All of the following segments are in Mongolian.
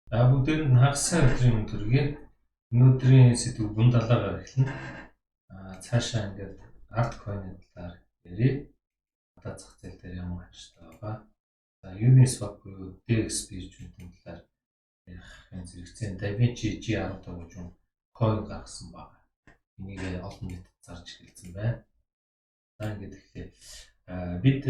Бүгдээр нь хагас өдрийн өдрийг өнөөдрийн сэдв гүн далаагаар эхэлнэ. Цаашаа ингээд арт койны талаар ярив. Одоо зах зээл дээр ямар ашигтай байгаа. За Uniswap буюу DXP-ийн талаар ярих зэрэгцээ DaVinci G10 гэж юм койн гаргасан байна. Энийг олон нийтэд зарж эхэлсэн байна. За ингээд эхлэе. Бид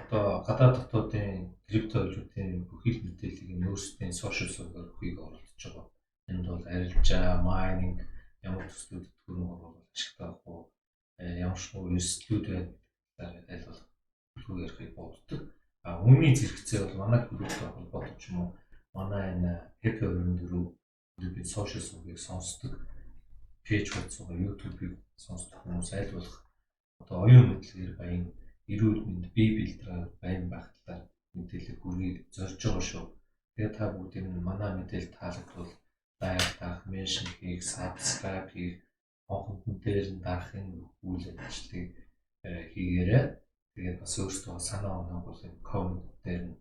одоо гадаад дотоодын крипто валютын бүхэл мэдээллийг өөрсдийн сошиал сувгаар өгөхийг оролдож байгаа. Энд бол арилжаа, майнинг, ямар төслүүд хөрөнгө оруулалт ашигтай уу, ямар ч үйлчлүүд байна аль болох төлөв ярихыг боддог. Үүний зэрэгцээ бол манай групптэй холбоотой ч юм уу манай энэ Happy 24 группийн сошиал сувгийг сонсдог, пэйж хуудсаар YouTube-ийг сонсдог хүмүүс аль болох одоо оюун мэдлэгээр баян эрүүл мэнд бие бэлтрээр баян багтлаар мэдээлэл хүргэе зорж байгаа шүү. Тэгээ та бүгдийг манай мэдээлэл таалагдвал лайк таах, меншн хийх, сабскрайб хийх, онхонд дээр нь дарахын үйл ажиллагааг хийгээрэй. Тэгээд бас өөрсдөө санаа оноо бол коммент дээр нь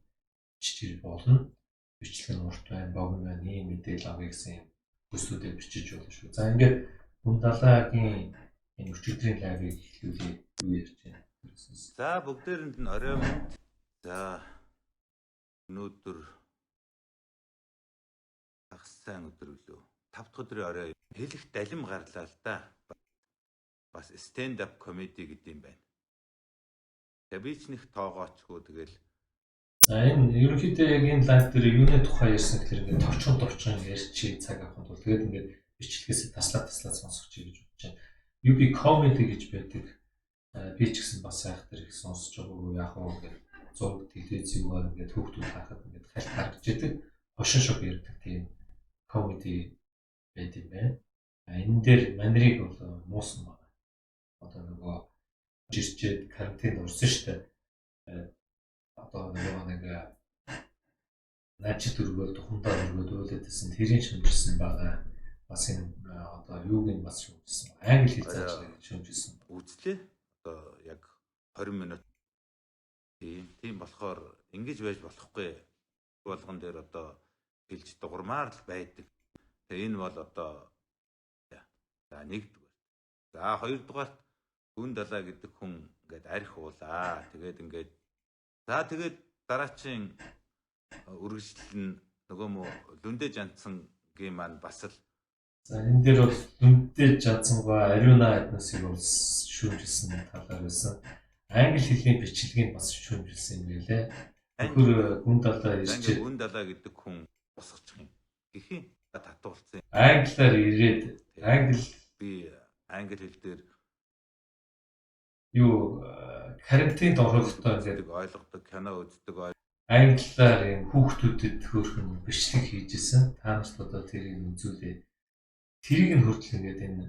бичиж болно. Бичлэг нь урт байна, богино байна, ийм мэдээлэл авъя гэсэн юм төслүүдээр бичиж болно шүү. За ингээд гүн далаагийн энэ өчигдрийн лайвыг эхлүүлээ. Юу ярьж байна? За бүгдээрэнд нь орой минь. За өнөөдөр хагас сайн өдөр үлээ. 5 дахь өдрийн орой хэлэх далим гарлаа л да. Бас stand up comedy гэдэг юм байна. Тэгээ би ч нэг тоогоочгүй тэгэл. За энэ ерөнхийдөө яг энэ лайв дээр юуны тухай ярьсан гэхээр ингээд товчхон ярьж цаг авахын тулд тэгээд ингээд бичлэгээс таслаа сонсох чи гэж бодож байна. UB comedy гэж байдаг. Би ч гэсэн бас сайхтар их сонсож байгаагүй яг уу ингээд зураг телевизээр ингээд хүүхдүүд харахад ингээд хальт харагдж идэг. Хошин шог ярьдаг тийм comedy байт юм байна. Энэ дээр манерыг бол муусан байна. Одоо нөгөө жирчээд карантинд орсон шүү дээ. Одоо нэг наачид өргөөл тухандаа өргөөд уйлаадсэн тэрийн шүмжсэн байгаа. Бас энэ одоо юуг нь бас шүмжсэн. Англи хэл зааж шүмжсэн. Үзлээ. Одоо яг 20 минут. Тийм болохоор ингэж байж болохгүй. Болгон дээр одоо хэлж дуурмаар л байдаг. Тэгээ энэ бол одоо за нэгдүгээр. За хоёрдугаарт гүн далаа гэдэг хүн ингээд арх уулаа. Тэгээд тэгээд дараачийн үргэлжлэл нь нөгөө мө лүндэ жанцангийн маань бас л за энэ дээр бол лүндэ жанцангаа ариуна эдносыг бол шүүмжилсэн талаар байсан. Англи хэлний бичлэгийг бас шүүмжилсэн юм гэлээ. Тэгэхээр гүн далаа ирчээ. Гүн далаа гэдэг хүн босгочих юм. Гэхийн татуулсан. Англиар ирээд би англи хэл дээр юу карантинд орохдоо гэдэг ойлгодог, кино үздэг англиар юм хүүхдүүдэд хөөрхөн бичлэг хийжсэн. Та нарт одоо тэрийг үзүүлээ. Тэрийг нь хүртэл ингээд энэ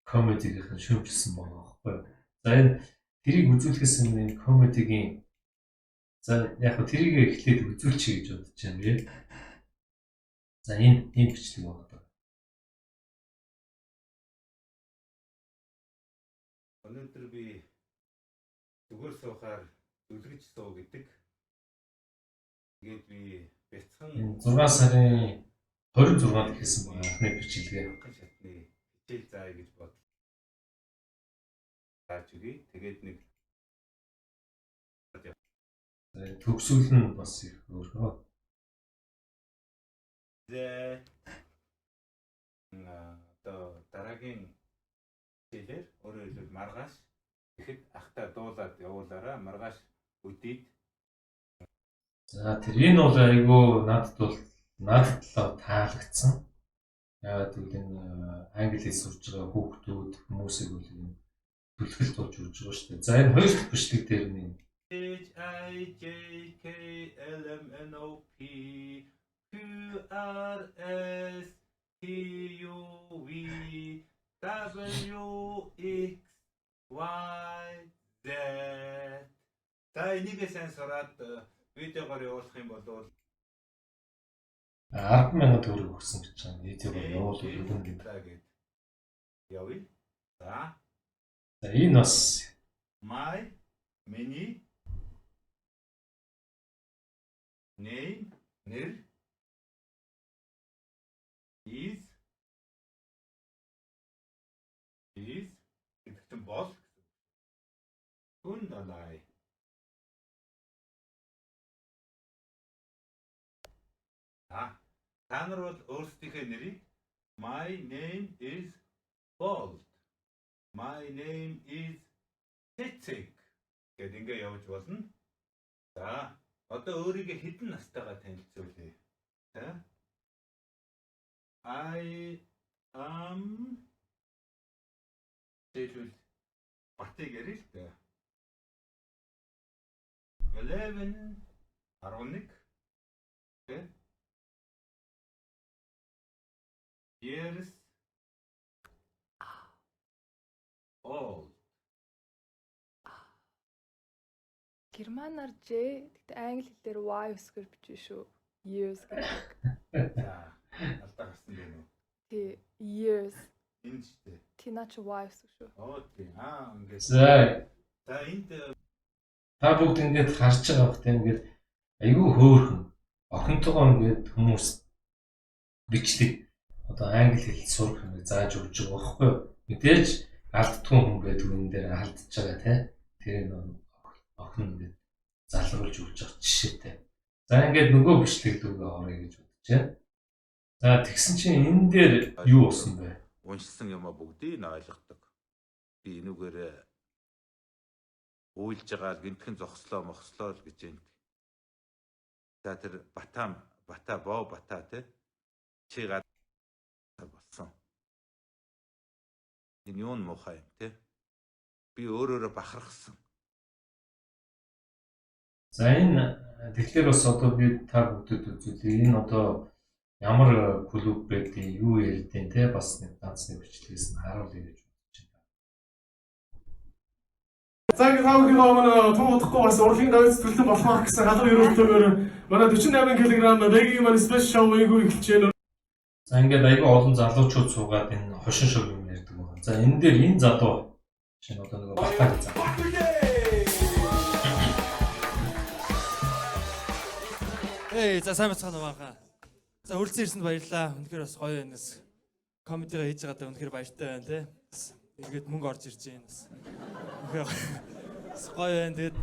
комедигийнхэн шүүмжилсэн байгаа байхгүй юу? За энэ тэрийг үзүүлэхээс өмнө энэ комедигийн за яг хөө тэрийг эхлээд үзүүлчихье гэж бодож байна би. За энэ бичлэг байна. Өнөөдөр би зүгээр суухаар дүлгэж суу гэдэг. Тэгээд би бяцхан 6 сарын 26-нд хийсэн байгаа анхны бичлэгээ. Шатны хичээл заая гэж бод. Зааж өгье. Тэгээд нэг төгсгөл нь бас их өөрхөө. Одоо дараагийн хичээлээр өөрөөр хэлбэл маргааш ихэд ахта дуулаад явуулаарай. Маргааш өдийд. За тэр энэ бол айгүй надад таалагдсан. Яагаад гэвэл энэ англи хэл сурж байгаа хүүхдүүд хүмүүсийг бол юм түлхэлт болж үрж байгаа шүү дээ. За энэ хоёр дахь бичлэг дээр нь HIJKLMNOP QRSTUV WXYZ. За энийг сайн сураад видеогоор явуулах юм бол 10,000 төгрөг өгсөн гэж байна. Видеогоор явуулах юм гэдэг. Явъя. За энэ бас миний name нэр is гэдэгтэн бол гэсэн. Хүн далай. Та нар бол өөрсдийнхээ нэрийг My name is Bold. My name is Цэцэг гэд ингээ явж болно. За, одоо өөрийгөө хэдэн настайгаа танилцуулъя. За. I am Тэжүүл батыг ярил л дээ. 11 okay. Years old. Германаар J гэхдээ англи хэлээр Y өсгөр бичвэ шүү. Years гэдэг. За, алдаа гарсан дээ нөө. Тий, years. Энэ ч дээ. Тий наач Y өсгөр шүү. Окей. Ингээд. За энд та бүгд ингээд харж байгаа бохт ингээд айгүй хөөрхөн охинтойгоо ингээд хүмүүс бичлэг одоо англи хэл сурах юм зааж өгч байгаа байхгүй юу? Мэдээж алддгүй хүн байдаг энэ дээр алдчихж байгаа те. Тэр охин ингээд залруулж өгч байгаа жишээтэй. За ингээд нөгөө бичлэг дүүгээ орё гэж бодож байна. За тэгсэн чинь энэ дээр юу болсон бэ? уншсан юм а бүгдийг нь ойлгодог. Би энүүгээр уйлж байгаа л гинтхэн зогслоо мохслоо л гэж юм. За тэр бата боо бата те чи гад болсон. Энэ юу н муухай юм те. Би өөрөөрөө бахархсан. За энэ тэгэхээр бас одоо би та бүгдэд үзүүлээ. Энэ одоо ямар клуб байдгийг юу ярьдیں۔ те бас нэг ганцны бичлэгээс нь харуулъя гэж бодож байна. За ингээд хавхын өмнө томодохгүй бас урлагийн гавьяа цэцгэлтэн болохоор гэсэн галуу өрөөлтөөр манай 48 кг бэгийн маань спешиал вэйгүү эхэлж байна. За ингээд айгүй олон залуучууд суугаад энэ хошин шог юм ярьдаг байна. За энэ дээр энэ залуу чинь одоо нэг батаг зам. За сайн бацгаана баахан. За хүрэлцэн ирсэнд баярлалаа. Үнэхээр бас гоё байна. Комедигаа хийж байгаадаа үнэхээр баяртай байна те. Ингээд мөнгө орж ирж байна. Үнэхээр гоё байна. Тэгээд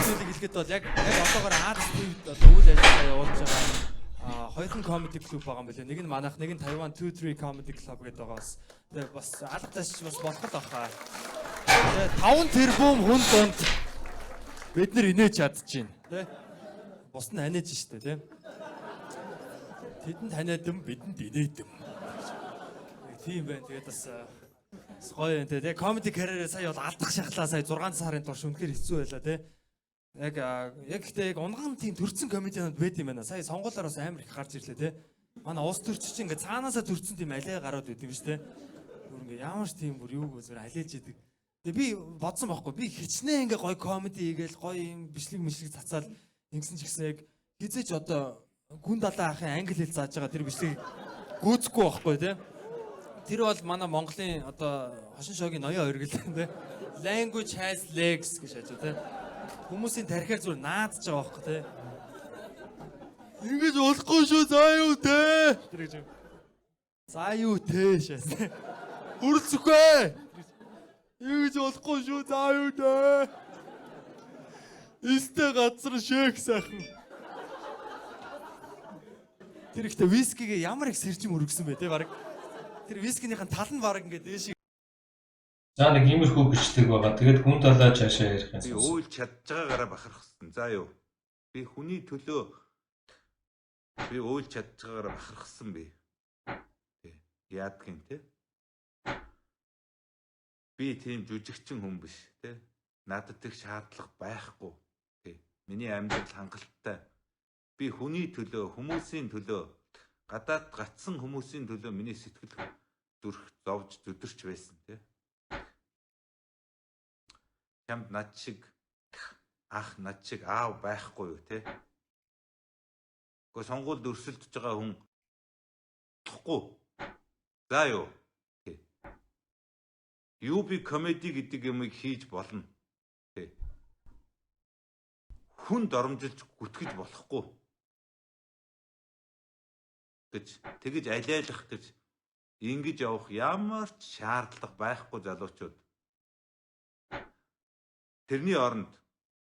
зүйлийг хэлэхэд бол яг одоогоор АДС-д одоо үйл ажиллагаа явуулж байгаа хоёрхан комеди клуб байгаа юм байна. Нэг нь манайх, нэг нь Taiwan 2-3 comedy club гэдэг байгаа бас. Тэгээд бас алгатаач бас болох л баха. Тэгээд 5 тэрбум хүн донд бид нар инээж чадчихээн те. Бус нь ханиад штэ тийм. Тэдэнд ханиадам бидэнд инээдэм. Тийм байна. Тэгээд бас гоё юм тийм. Comedy career сая бол алдах шахлаа сая 6 сарын турш үнэхээр хэцүү байлаа тийм. Яг гэхдээ яг унган тийм төрцөн комедианууд байд юм байна. Сая сонгуулиар бас амар их гарч ирлээ тийм. Манай улс төрч чинь ингээ цаанаасаа төрцөн тийм алиа гараад байд юм шүү дээ. Бүр ингээ ямар ч тийм бүр юу зүгээр алиалж идэг. Тэгээ би бодсон байхгүй. Би хичнээн ингээ гоё комеди хийгээл гоё юм бичлэг цацаал ингэсэн ч гэсэн яг хизээч одоо гүн далайн ахын англи хэл зааж байгаа тэр бичлэгийг гүйцэхгүй байхгүй тийм. Тэр бол манай Монголын одоо хошин шогийн ноён хоёр гэлээ тийм. Language has legs гэж хажуу тийм. Хүмүүсийн тархиар зүгээр наадж байгаа байхгүй тийм. Ингэж болохгүй шүү заа юу те. Тэр гэж. За юу те шээс. Хүрэлцэхгүй. Ингэж болохгүй шүү заа юу те. Истэ газар шээх сайхан. Тэр ихтэй вискигээ ямар их сэржим өргөсөн бэ те баг. Тэр вискинийхэн тал нь баг ингээд дээш. За нэг иймэрхүү бичлэг байгаа. Тэгээд хүн талаа цаашаа ярих юм. Би уйлж чадж байгаагаараа бахархсан. За юу. Би хүний төлөө би уйлж чадж байгаагаараа бахархсан би. Яадгийн те. Би тийм жүжигчин хүн биш те. Надад их шаардлага байхгүй. Миний амьдрал хангалттай. Би хүний төлөө, хүмүүсийн төлөө, гадаад гацсан хүмүүсийн төлөө миний сэтгэл зүрх зовж зүдэрч байсан тий. Чамд над шиг ах, над шиг аав байхгүй юу тий. Гэхдээ сонгуульд өрсөлдөж байгаа хүн болохгүй. За юу. Юу би комеди гэдэг юмыг хийж болно. Хүн доромжилж гүтгэж болохгүй. гэж тэгж алиалах гэж ингэж явах ямар ч шаардлага байхгүй залуучууд. Тэрний оронд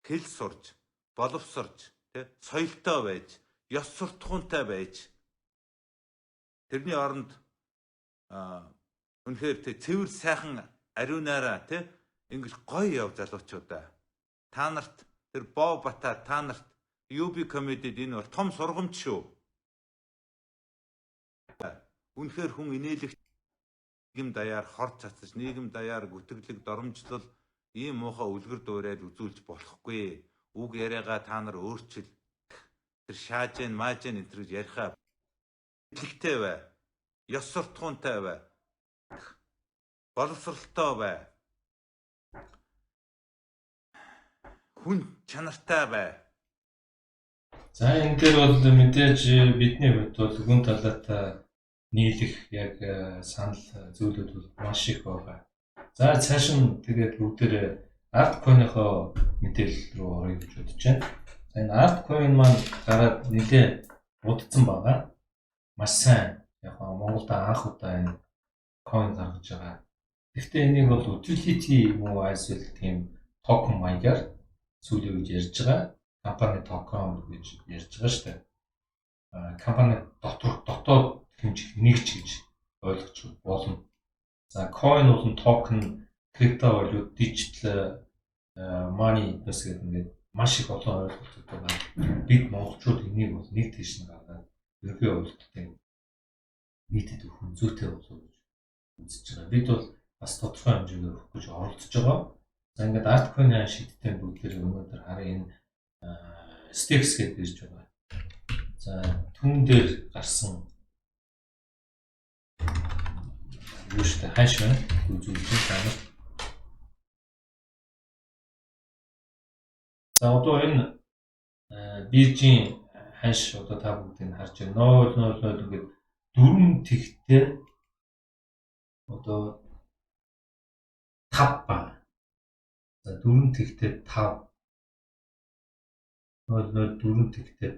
хэл сурч, боловсрч, соёлтой байж, ёс суртахуунтай байж тэрний оронд үнэхээр цэвэр сайхан ариунаараа ингэж гоё яв залуучуудаа. Та нарт тэр Боо Бата та нарт UB comedy-д энэ бол том сургамж шүү. Үнэхээр хүн инээлэгч нийгэм даяар хор цацаж, нийгэм даяар гүтгэлэг доромжлол ийм муухай үлгэр дуурайд үзүүлж болохгүй. Үг яриагаа та нар өөрчил. Тэр шаажэн, маажэн энэ гэж ярихаа илэгтэй бай. Ёс суртахуунтай бай. Боловсралтай бай. Хүн чанартай бай. За энэ дээр бол мэдээж бидний хувьд бол гүн талаатай нийлэх яг санал зүйлүүд бол маш их байгаа. За цааш нь тэгээд бүгдээрээ арт-койныхоо мэдээлэл рүү орё гэж бодож байна. За энэ арт-койн маань гараад нэлээ удцсан байгаа. Маш сайн яг Монголд анх удаа энэ койн гаргаж байгаа. Гэхдээ энийг бол utility юм уу эсвэл тийм токен маягаар сүүлийн үед ярьж байгаа. Компани токен гэж ярьж байгаа шүү дээ. Компани дотоод хэмжих нэгж гэж ойлгож болно. За coin болон токен, криптовалют, digital money гэсэн ингээд маш их олон ойлголтууд байгаа. Бид монголчууд энийг бол нэг тийш нь гаргаад ерөнхий ойлголтын нийтэд өгөх зүйтэй болов гэж үзэж байгаа. Бид бол бас тодорхой хэмжээгээр өгөх гэж оролдож байгаа. За ингээд арт-койн шийдтийн бүгдээр өнөөдөр хараа энэ stakes гэж ирж байгаа. За түн дээр гарсан юу штэ хаш байна. Үзүүлж байна. За одоо энэ биржийн хаш одоо та бүгдийг харж байна. 000 ингээд 4 тэгтээ одоо 5 ба. За 4 тэгтээ 5 004 тэгтээ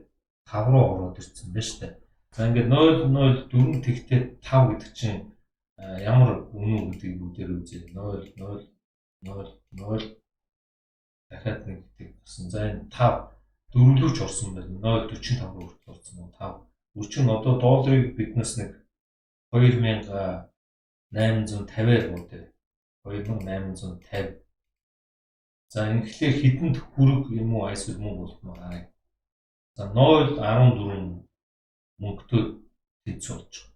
5 руу ороод ирсэн байна шүү дээ. За ингээд 004 тэгтээ 5 гэдэг чинь ямар үнэ гэдгийг бүгдээр үзье. 0 дахиад нэг гэдэг гэсэн. За энэ 5 дөрвөлөж орсон байна. 0.45 руу хүртэл орсон байна. 5. Үрчин одоо долларыг биднес нэг 2850-аар буудав. 2850. За ингээл хэдэнд хүрэг юм уу эсвэл мөнгө болох нь гараа. За 0.14 мөнгөтэй тэнцүү болж байгаа.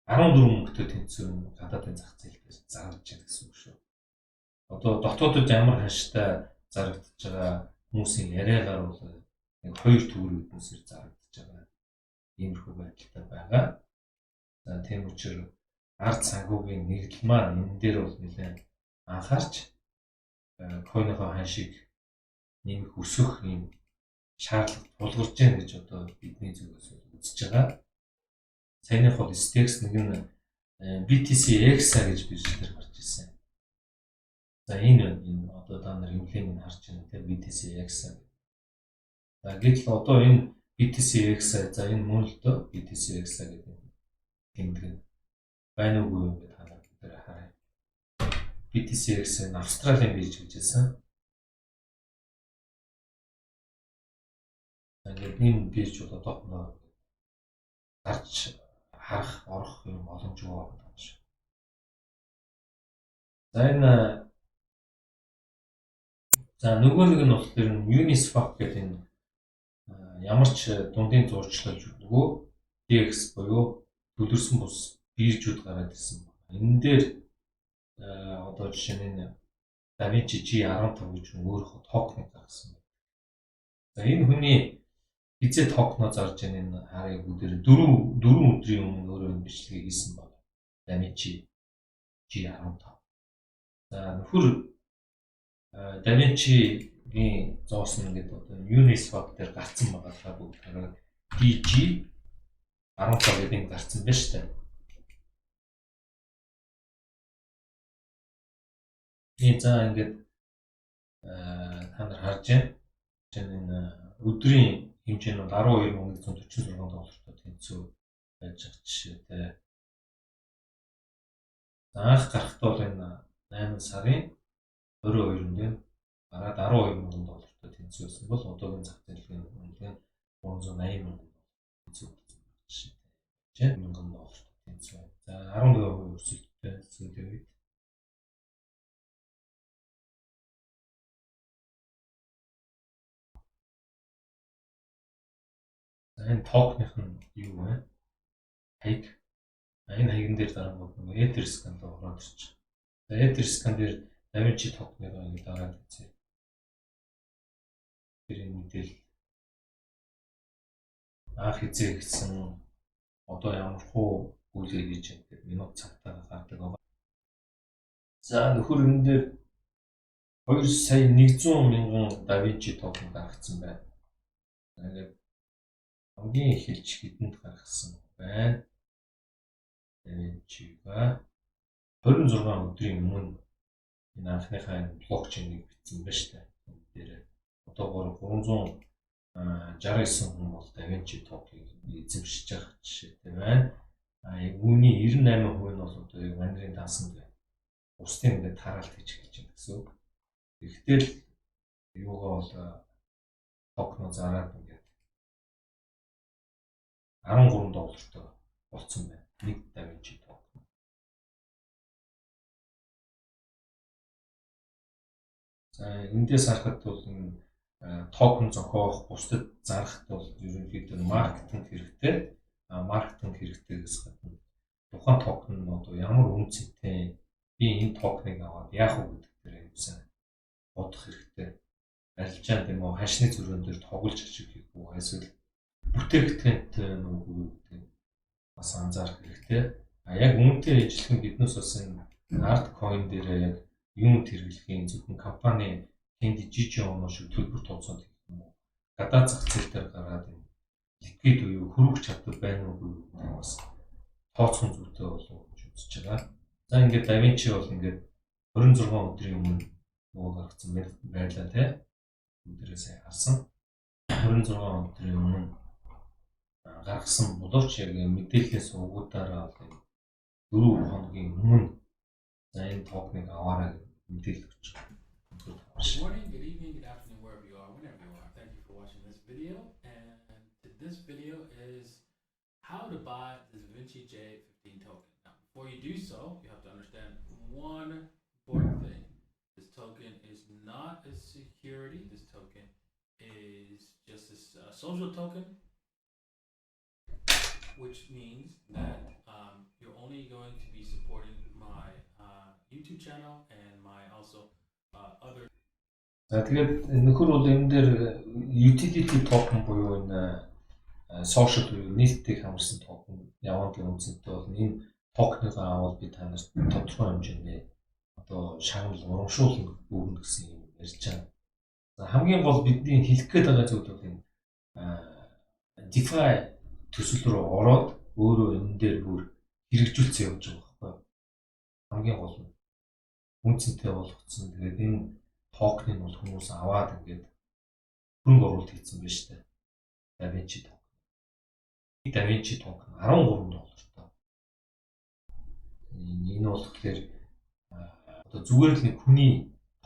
14 мөнгөтэй тэнцүү гадаадын зах зээлээс зарж байгаа гэсэн үг шүү. Одоо дотоодод ямар ханштай зарагдаж байгаа хүмүүсийн яриагаар бол нэг 2 төгрөг үднэсээр зарагдаж байгаа. Иймэрхүү байдалтай байгаа. За тийм учраас ард санхүүгийн нэгдэл маань энэ дээр бол нэлээд анхаарч койныхоо ханшийг нэмэх өсөх юм шаардлага тулгарч байна гэж одоо бидний зүгээс үзэж байгаа. Саяных бол stakes нэг нь BTC-X гэж биржлэр гарч ирсэн. За энэ одоо та нар эмблемийг харж байна тийм BTC-X. За гэтэл одоо энэ BTC-X за энэ мөн л доо BTC-X гэдэг тэмдэг байна уугүй юм бэ та нар бүгд хараа. BTC-X нь Австралийн бирж гэж хэлсэн. Ингээд энэ бирж бол одоохондоо гарч харах орох юм боломжгүй байна шүү. За энэ за нөгөө нэг нь болохоор Uniswap гэдэг энэ ямар ч дундын зурчлал нөгөө DEX буюу төлөрсөн бус биржүүд гараад ирсэн байна. Энэ дээр одоо жишээ нь DaVinci G15 гэж өөрөөхөө токеныг гаргасан байна. За энэ хүний хизээ токеноо зарж байгаа энэ харыг бүгдээр 4 өдрийн өмнө өөрөө энэ бичлэгийг хийсэн байна. DaVinci G15. За нөхөр DaVinci-гийн зоосон гэдэг одоо Uniswap дээр гарцсан байгаа та бүгд хараа DG15 гэдэг нь гарцсан байна шүү дээ. За ингээд та нар харж байна. Энэ өдрийн хэмжээ нь $12,146 тэнцүү байж байгаа жишээтэй. Анх гарахдаа бол энэ 8 сарын 22-нд гараад 12 мянган доллартай тэнцвэрсэн бол одоогийн зах зээлийн үнэлгээ 380 мянган тэнцвэрсэн жишээтэй. 60 мянган доллартай тэнцвэр. За 14% өсөлттэй сүүлийн үед. Энэ токных нь юу вэ? Хаяг. Энэ хаягн дээр дарангууд нэг Ether scan руу ороод ирчих. За Ether scan дээр DaVinci токныг ингэ дараад үзье. Тэр энэ мэдээлэл анх хизээ гэсэн одоо ямар хуу үйлээ хийж байгаа минут цагтаа гардаг байгаа. За нөхөр энэ дээр 2,100,000 DaVinci токен гаргацсан байна. Ингээд хамгийн эхэлж хэдэнд гаргасан байна. DaVinci-га 26 өдрийн өмнө энэ анхныхаа блокчейнийг бичсэн байна шүү дээ. Энэ дээр одоогоор 369 хүн бол DaVinci токийг эзэмшиж байгаа жишээтэй байна. Үүний 98% нь бол одоо яг мандрын даасанд байна. Бусдын ингээд тараалт хийж эхэлж байгаа гэсэн үг. Тэгэхдээ л юугаа бол токноо зараад ингээд 13 доллартай болцсон байна. Нэг DaVinci токен. За эндээс харахад бол энэ токен зохиох, бусдад зарахд бол ерөнхийдөө маркетинг хэрэгтэй. Маркетинг хэрэгтэй гэсэн гадна тухайн токен нь одоо ямар үнцэнтэй би энэ токеныг аваад яах вэ гэдэг дээр юмсан бодох хэрэгтэй. Арилжаанд юм уу хашны зөрүүн дээр тоглож ашиг хийх үү эсвэл бүтээгдэхүүнтэй нүгүү гэдэг бас анзаарах хэрэгтэй. Яг үнэтэй ажиллах биднээс бас энэ арт coin дээр яг юм хэрэглэхийн зөвхөн компани тэнд жижиг оноо шиг төлбөр тооцоод гэх юм уу. Гадаад зах зээл дээр гараад ликвид уу хөрвөх чадвар байна уу гэдэг бас тооцох зүйтэй болов гэж үзэж байгаа. За ингээд DaVinci бол ингээд 26 өдрийн өмнө нөгөө гаргацсан байлаа тий. Өдрөө сайн харсан. 26 өдрийн өмнө гаргасан боловч яг мэдээллийн сувгуудаараа бол 4 хоногийн өмнө за энэ токеныг аваарай гэж мэдээлэл өгч байгаа. Good morning, good evening, good afternoon, wherever you are, whenever you are. Thank you for watching this video. And this video is how to buy this DaVinci J15 token. Now, before you do so, you have to understand one important thing. This token is not a security. This token is just a social token, which means that you're only going to be supporting my YouTube channel and my also other. За тэгээд нөхөр бол энэ дээр utility token буюу энэ social буюу нийтдээ хамарсан токен явуулгын үнцэнтэй бол энэ токеныг аваад би танарт тодорхой хэмжээний одоо шагнал урамшуулна бүгд гэсэн юм ярьж байгаа. За хамгийн гол бидний хэлэх гээд байгаа зүйл бол энэ DeFi төсөл рүү ороод өөрөө энэ дээр бүр хэрэгжүүлсэн явж байгаа байхгүй. Хамгийн гол нь үнцэнтэй болгоцсон. Тэгээд энэ токеныг бол хүмүүс аваад ингээд хөрөнгө оруулалт хийсэн байна шүү дээ. DaVinci токен. DaVinci токен 13 доллартай. Энэ бол тэгэхээр одоо зүгээр л нэг хүний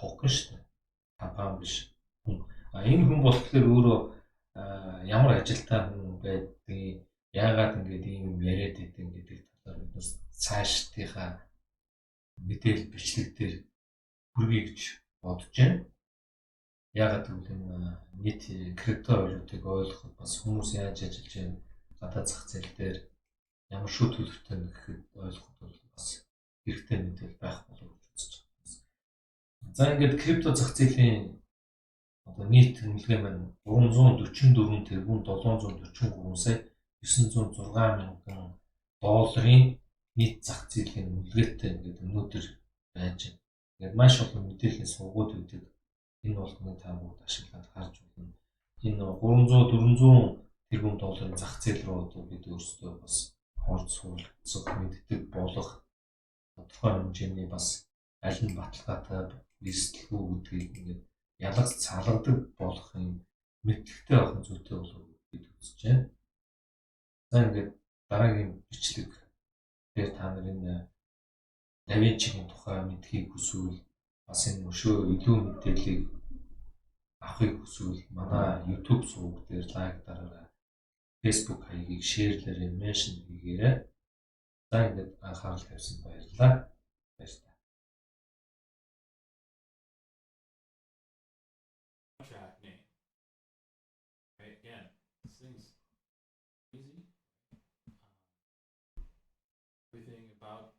токен шүү дээ. Компани биш. Энэ хүн болохоор өөрөө ямар ажилтаа хүн байдгийг яагаад ингэж ийм яриад идэв гэдэг талаар биднээс цаашдынхаа мэдээлэл бичлэг дээр хүргэе гэж бодож байна. Яагаад гэвэл энэ нийт крипто валютыг ойлгоход бас хүмүүс яаж ажиллаж байна, гадаад зах зээл дээр ямар шууд төлөвтэй гэхэд ойлгоход бол бас хэрэгтэй мэдээлэл байх болов гэж үзэж байна. За ингээд крипто зах зээлийн одоо нийт үнэлгээ маань 344 тэрбум 743 сая 906 мянган долларын нийт зах зээлийн үнэлгээтэй ингээд өнөөдөр байж байна. Тэгээд маш олон мэдээллийн сувгууд үүдэг. Энэ болгоныг та бүгд ашиглаад харж байна. Энэ 300 тэрбум долларын зах зээл рүү одоо бид өөрсдөө бас орж суулцах мэддэг болох тодорхой хэмжээний бас аль нь баталгаатай бэлсэлгүй гэдгийг ингээд ялгаж цаалгадаг болох юм мэддэг ахын зүйтэй болов бид үзэж байна. За ингээд дараагийн бичлэг дээр та нарын DaVinci-гийн тухай мэдхийг хүсвэл бас энэ өшөө илүү мэдээллийг авахыг хүсвэл манай YouTube суваг дээр лайк дараарай. Facebook хаягийг шеэрлээрэй, меншн хийгээрэй. За ингээд анхаарал тавьсан баярлалаа. Баярлалаа. Track name. Right? Again, this thing's easy. Everything about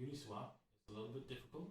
Uniswap is a little bit difficult.